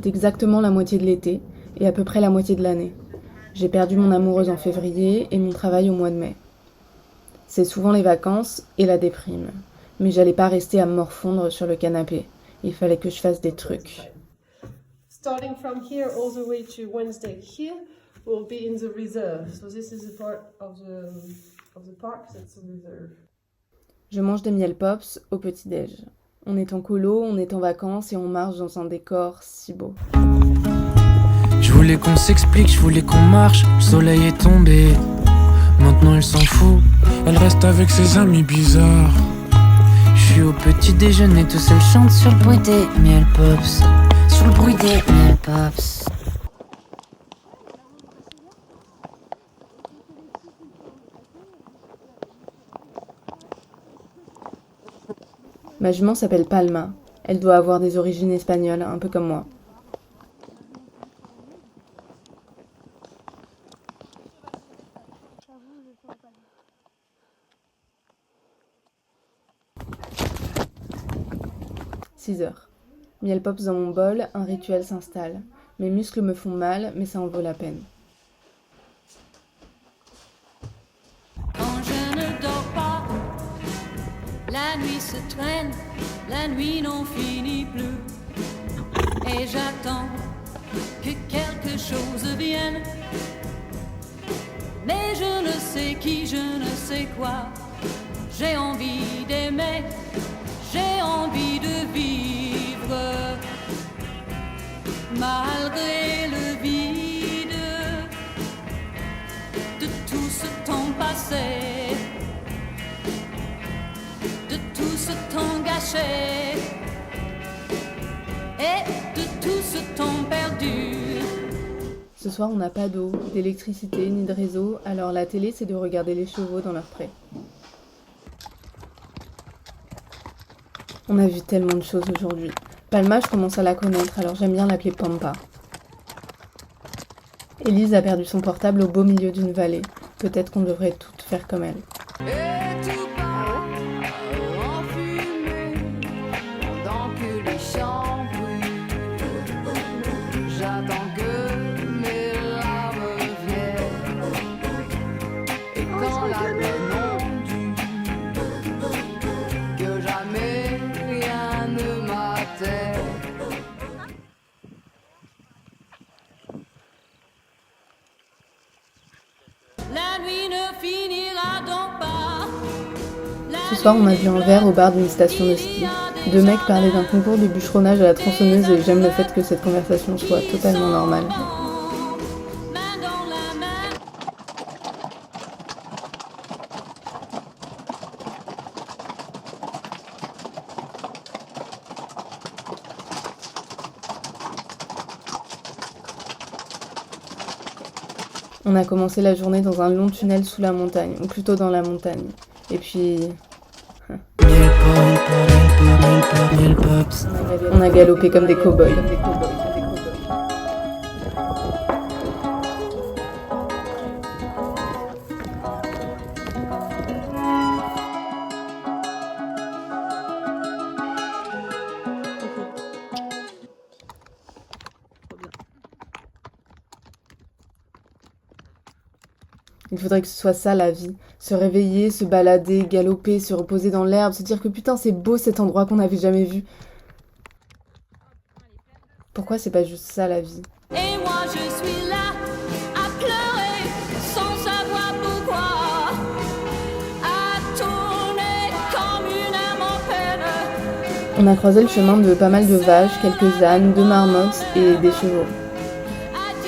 C'est exactement la moitié de l'été et à peu près la moitié de l'année. J'ai perdu mon amoureuse en février et mon travail au mois de mai. C'est souvent les vacances et la déprime. Mais j'allais pas rester à morfondre sur le canapé. Il fallait que je fasse des trucs. Starting from here all the way to Wednesday here, we'll be in the reserve. So this is the part of the park that's a reserve. Je mange des miel pops au petit-déj. On est en colo, on est en vacances et on marche dans un décor si beau. Je voulais qu'on s'explique, je voulais qu'on marche. Le soleil est tombé, maintenant elle s'en fout. Elle reste avec ses amis bizarres. Je suis au petit déjeuner, tout seul chante sur le bruit des miel pops. Sur le bruit des miel pops. Ma jument s'appelle Palma. Elle doit avoir des origines espagnoles, un peu comme moi. « 6 heures. Miel pops dans mon bol, un rituel s'installe. Mes muscles me font mal, mais ça en vaut la peine. Quand je ne dors pas, la nuit se traîne, la nuit n'en finit plus. Et j'attends que quelque chose vienne. Mais je ne sais qui, je ne sais quoi. J'ai envie d'aimer, j'ai envie de vivre. Malgré le vide de tout ce temps passé, de tout ce temps gâché et de tout ce temps perdu. Ce soir, on n'a pas d'eau, d'électricité ni de réseau, alors la télé, c'est de regarder les chevaux dans leur pré. On a vu tellement de choses aujourd'hui. Palma, je commence à la connaître, alors j'aime bien l'appeler Pampa. Élise a perdu son portable au beau milieu d'une vallée. Peut-être qu'on devrait toutes faire comme elle. Et tout part en fumée, pendant que les champs brûlent. J'attends que mes larmes viennent. Et quand la peine ondule, que jamais rien ne m'atteint. La nuit ne finira donc pas. Ce soir, on a bu un verre au bar d'une station de ski. Deux mecs parlaient d'un concours de bûcheronnage à la tronçonneuse et j'aime le fait que cette conversation soit totalement normale. Main dans la main. On a commencé la journée dans un long tunnel sous la montagne, ou plutôt dans la montagne. Et puis, Miel pops. on a galopé comme des cow-boys. Il faudrait que ce soit ça la vie. Se réveiller, se balader, galoper, se reposer dans l'herbe, se dire que putain c'est beau cet endroit qu'on n'avait jamais vu. Pourquoi c'est pas juste ça la vie? Et moi je suis là à pleurer sans savoir pourquoi, à tourner comme une âme en peine. On a croisé le chemin de pas mal de vaches, quelques ânes, 2 marmottes et des chevaux.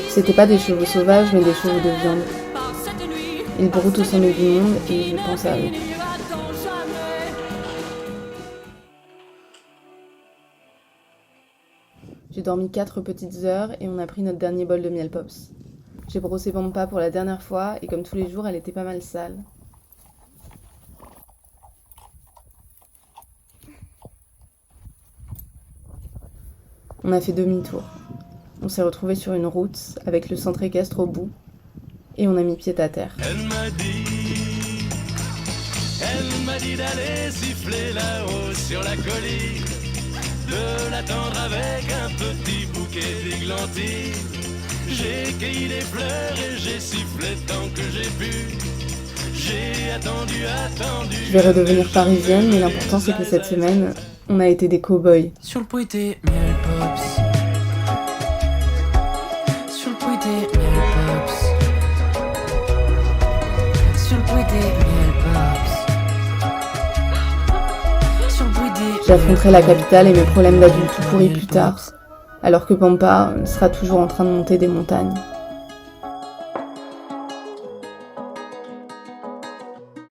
C'était pas des chevaux sauvages mais des chevaux de viande. Par cette nuit, Ils broutent au sommet du monde et je pense à eux. finira-t-on jamais? J'ai dormi 4 petites heures et on a pris notre dernier bol de miel pops. J'ai brossé Pampa pour la dernière fois et comme tous les jours, elle était pas mal sale. On a fait demi-tour. On s'est retrouvés sur une route avec le centre équestre au bout et on a mis pied à terre. Elle m'a dit d'aller siffler là-haut sur la colline, de l'attendre avec un petit bouquet d'églantines. J'ai cueilli des fleurs et j'ai sifflé tant que j'ai pu. J'ai attendu. Je vais redevenir parisienne, mais l'important c'est que cette semaine, on a été des cow-boys. Sur le bruit des miel pops. Sur le bruit des miel pops. Sur le bruit des miel pops. Sur le bruit des. J'affronterai la capitale et mes problèmes d'adulte tout pourris plus tard, alors que Pampa sera toujours en train de monter des montagnes.